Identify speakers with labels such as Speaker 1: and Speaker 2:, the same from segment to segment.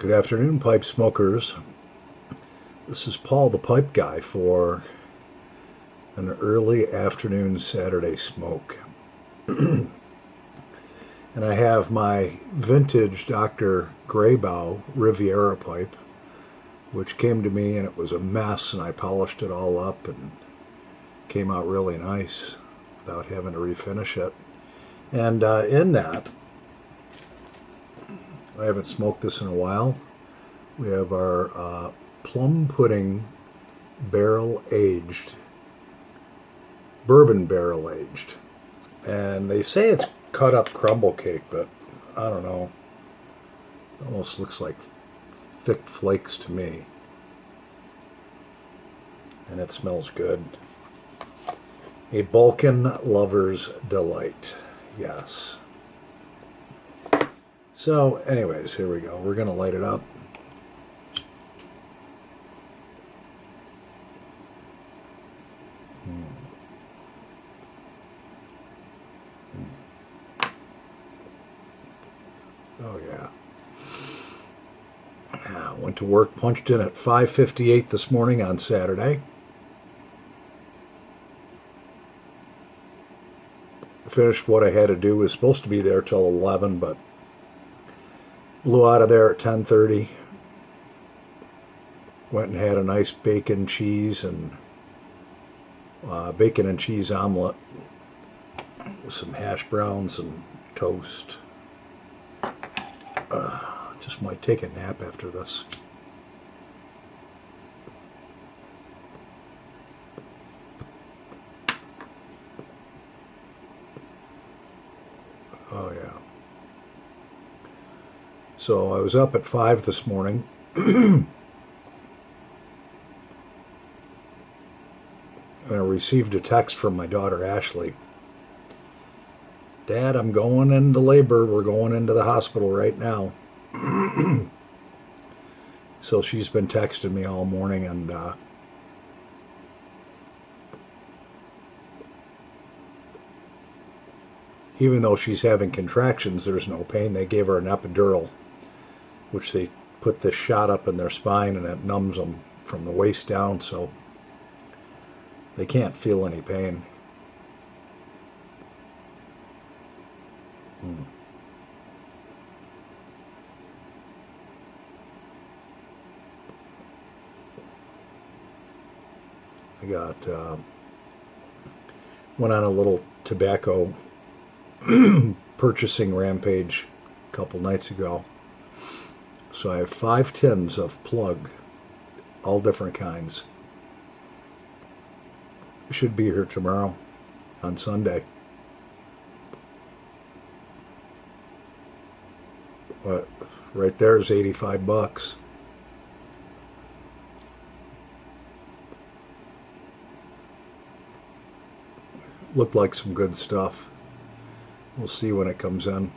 Speaker 1: Good afternoon, pipe smokers. This is Paul the Pipe Guy for an early afternoon Saturday smoke. And I have my vintage Dr. Graybow Riviera pipe, which came to me and it was a mess, and I polished it all up and came out really nice without having to refinish it. And in that, I haven't smoked this in a while. We have our plum pudding bourbon barrel aged. And they say it's cut up crumble cake, but I don't know. It almost looks like thick flakes to me. And it smells good. A Balkan lover's delight. Yes. So, anyways, here we go. We're going to light it up. Oh, yeah. Went to work, punched in at 5:58 this morning on Saturday. Finished what I had to do. Was supposed to be there till 11, but blew out of there at 10:30. Went and had a nice bacon and cheese omelet with some hash browns and toast. Just might take a nap after this. Oh, yeah. So I was up at 5 this morning. And I received a text from my daughter, Ashley. Dad, I'm going into labor. We're going into the hospital right now. So she's been texting me all morning, and even though she's having contractions, there's no pain. They gave her an epidural, which they put this shot up in their spine, and it numbs them from the waist down, so they can't feel any pain. I went on a little tobacco purchasing rampage a couple nights ago. So I have 5 tins of plug, all different kinds. Should be here tomorrow on Sunday. But right there is $85. Looked like some good stuff. We'll see when it comes in.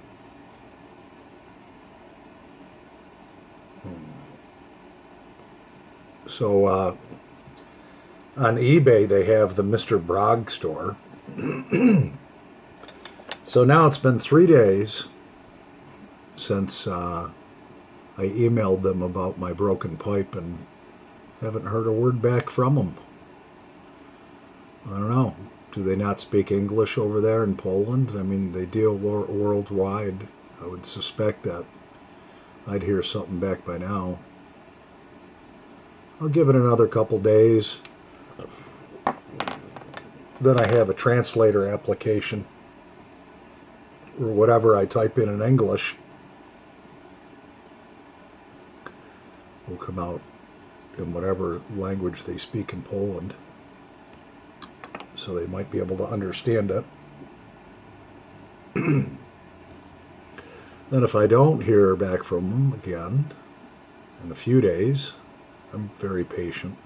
Speaker 1: So on eBay they have the Mr. Bragg store. So now it's been 3 days since I emailed them about my broken pipe and haven't heard a word back from them. I don't know. Do they not speak English over there in Poland? I mean, they deal worldwide. I would suspect that I'd hear something back by now. I'll give it another couple days. Then I have a translator application, or whatever I type in English will come out in whatever language they speak in Poland. So they might be able to understand it. Then if I don't hear back from them again in a few days, I'm very patient,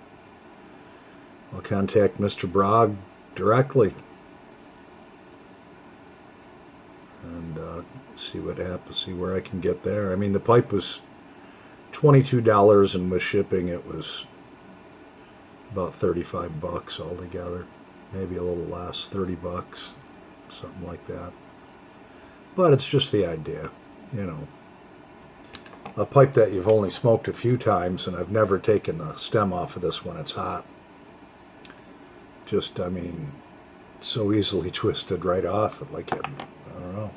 Speaker 1: I'll contact Mr. Bragg directly and see what happens, see where I can get there. I mean, the pipe was $22, and with shipping it was about $35 altogether. Maybe a little less, $30, something like that. But it's just the idea, you know. a pipe that you've only smoked a few times, and I've never taken the stem off of this when it's hot. Just, I mean, so easily twisted right off. Like, I don't know.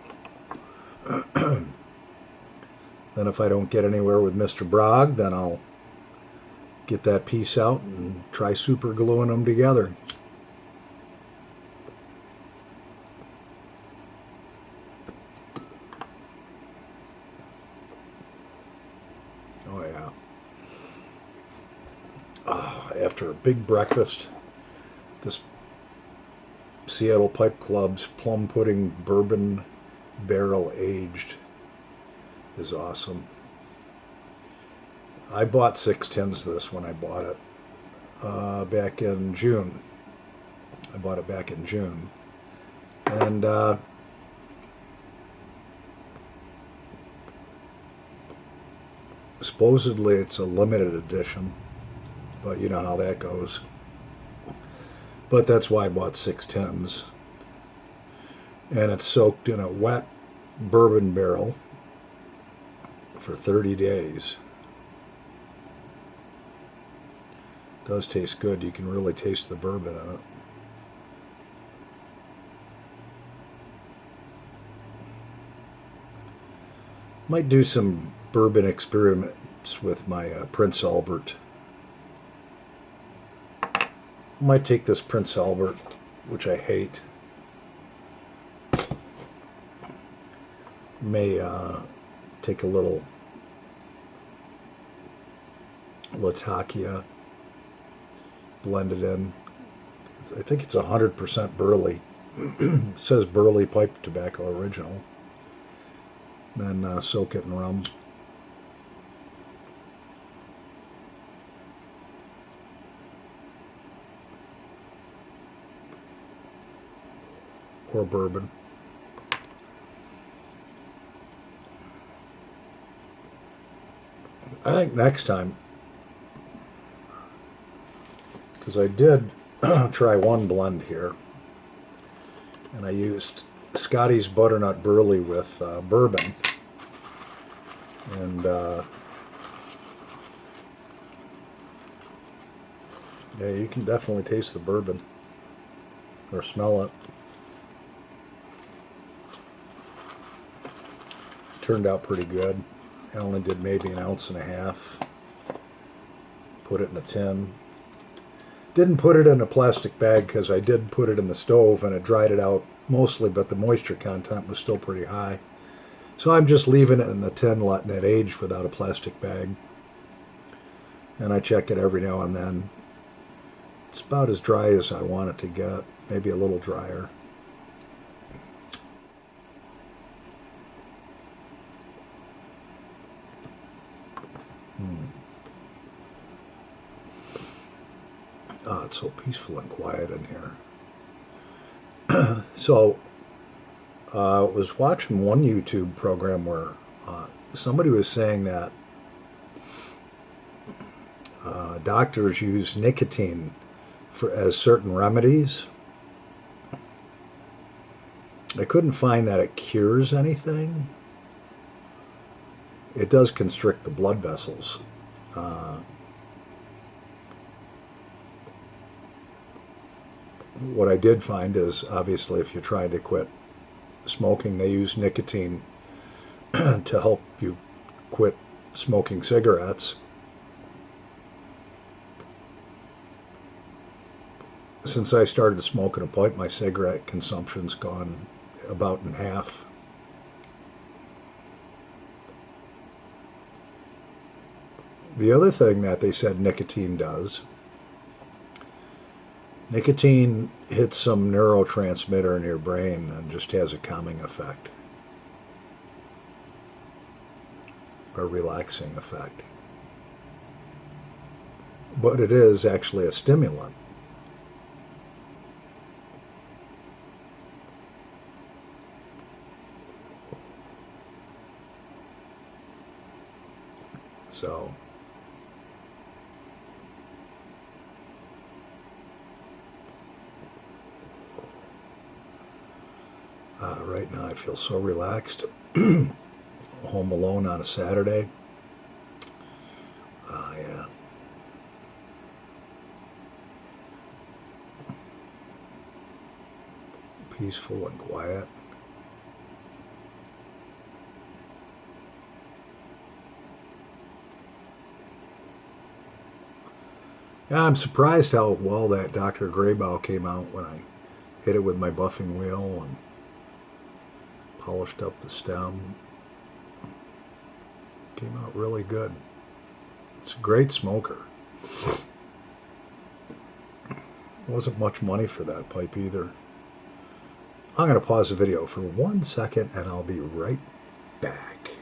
Speaker 1: Then if I don't get anywhere with Mr. Brog, then I'll get that piece out and try super gluing them together. Oh yeah. After a big breakfast, this Seattle Pipe Club's plum pudding bourbon barrel aged is awesome. I bought 6 tins of this when I bought it back in June. I bought it back in June. And supposedly it's a limited edition, but you know how that goes. But that's why I bought 6 tins. And it's soaked in a wet bourbon barrel for 30 days. It does taste good. You can really taste the bourbon in it. Might do some bourbon experiments with my Prince Albert. Might take this Prince Albert, which I hate. May take a little Latakia, blend it in. I think it's 100% burley. It says burley pipe tobacco original. Then soak it in rum. Or bourbon. I think next time, because I did try one blend here, and I used Scotty's Butternut Burley with bourbon, and yeah, you can definitely taste the bourbon, or smell it. Turned out pretty good. I only did maybe 1.5 ounces. Put it in a tin. Didn't put it in a plastic bag because I did put it in the stove and it dried it out mostly, but the moisture content was still pretty high. So I'm just leaving it in the tin, letting it age without a plastic bag. And I check it every now and then. It's about as dry as I want it to get, maybe a little drier. Oh, it's so peaceful and quiet in here. So, I was watching one YouTube program where somebody was saying that doctors use nicotine as certain remedies. I couldn't find that it cures anything. It does constrict the blood vessels. What I did find is, obviously, if you're trying to quit smoking, they use nicotine to help you quit smoking cigarettes. Since I started smoking a pipe, my cigarette consumption's gone about in half. The other thing that they said nicotine does, nicotine hits some neurotransmitter in your brain and just has a calming effect, a relaxing effect. But it is actually a stimulant. So, right now I feel so relaxed. Home alone on a Saturday. peaceful and quiet. Yeah, I'm surprised how well that Dr. Graybow came out when I hit it with my buffing wheel and polished up the stem. Came out really good. It's a great smoker. Wasn't much money for that pipe either. I'm going to pause the video for 1 second and I'll be right back.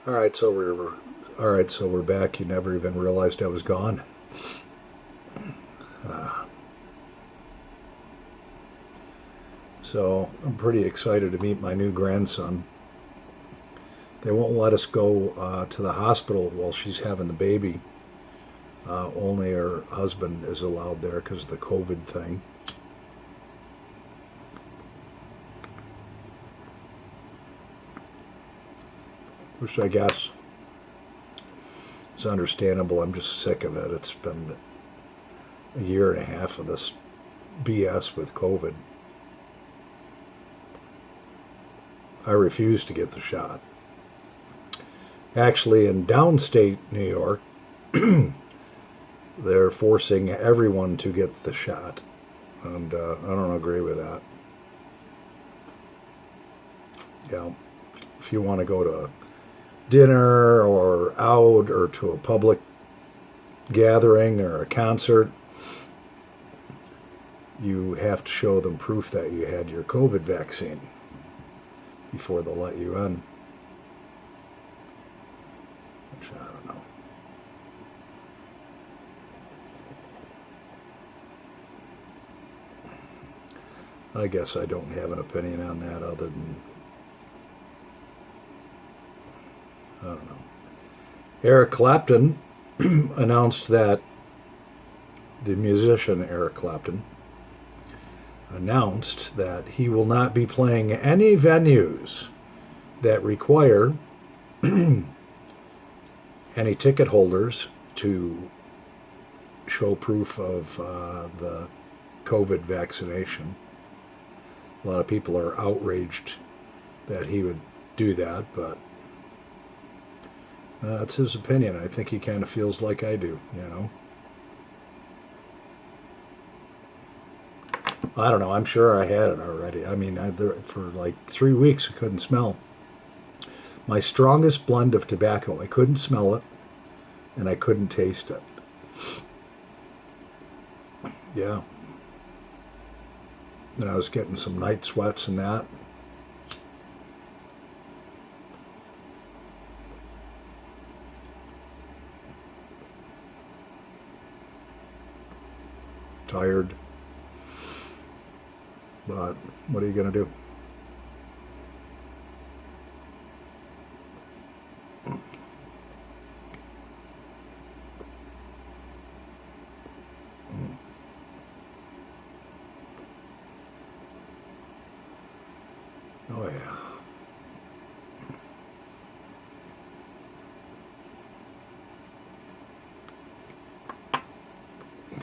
Speaker 1: All right, so we're back. You never even realized I was gone. So I'm pretty excited to meet my new grandson. They won't let us go to the hospital while she's having the baby. Only her husband is allowed there because of the COVID thing. Which I guess is understandable. I'm just sick of it. It's been a year and a half of this BS with COVID. I refuse to get the shot. Actually, in downstate New York, they're forcing everyone to get the shot. And I don't agree with that. Yeah, if you want to go to dinner or out or to a public gathering or a concert, you have to show them proof that you had your COVID vaccine before they'll let you in. Which I don't know. I guess I don't have an opinion on that other than, I don't know. Eric Clapton announced that, the musician Eric Clapton announced that he will not be playing any venues that require any ticket holders to show proof of the COVID vaccination. A lot of people are outraged that he would do that, but that's his opinion. I think he kind of feels like I do, you know. I don't know. I'm sure I had it already. I mean, for like 3 weeks, I couldn't smell. My strongest blend of tobacco, I couldn't smell it, and I couldn't taste it. Yeah. And I was getting some night sweats and that. Tired. But what are you going to do? Oh, yeah.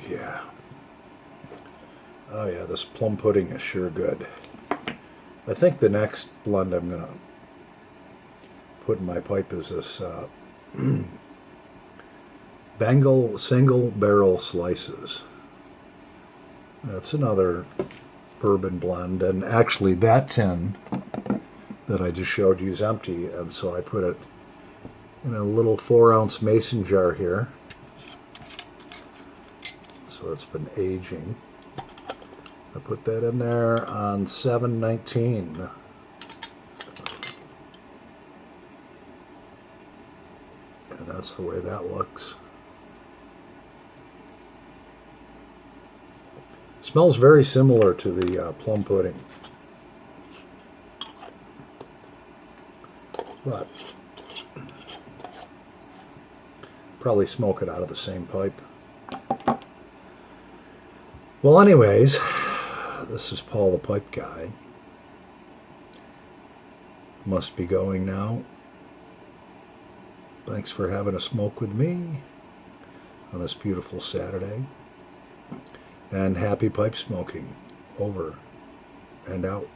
Speaker 1: Yeah. Oh, yeah, this plum pudding is sure good. I think the next blend I'm going to put in my pipe is this Bengal single barrel slices. That's another bourbon blend, and actually that tin that I just showed you is empty, and so I put it in a little 4-ounce mason jar here. So it's been aging. I put that in there on 7/19. And that's the way that looks. Smells very similar to the plum pudding. But probably smoke it out of the same pipe. Well, anyways, this is Paul the Pipe Guy. Must be going now. Thanks for having a smoke with me on this beautiful Saturday. And happy pipe smoking. Over. and out.